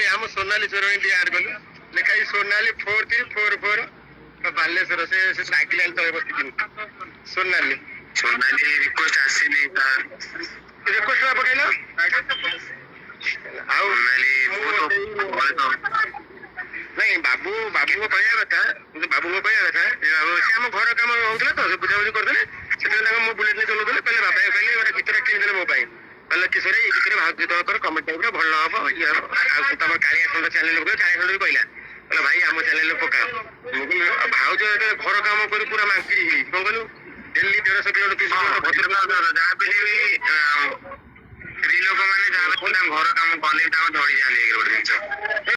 आम सोनाली चोरणी टी आड कलु लेखा सोनाली 4344 बालेश्वर से रागिला तले बस सोनाली सोनाली रिक्वेस्ट आसीनी रिक्वेस्ट पकेल नहीं बाबू बाबू को कहया कथा बाबू को कहया कथा से आम घर कम होता तो बुझाबुझी करदे मो बुलेट ने चलाते पहले बाबा कहले गोटे गीत किणदे मो कहले किशोर ये गीत भाग कमेंट टाइप भल हम ये तुम कालिया खंड चैनल कालिया खंड भी कहला कहला भाई आम चैनल पका भाज घर कम कर पूरा मांकी कौन कहलु डेली 150 किलोमीटर जहाँ भी स्त्री लोक मैंने जहाँ घर कम कले झड़ी जाने गोटे जिन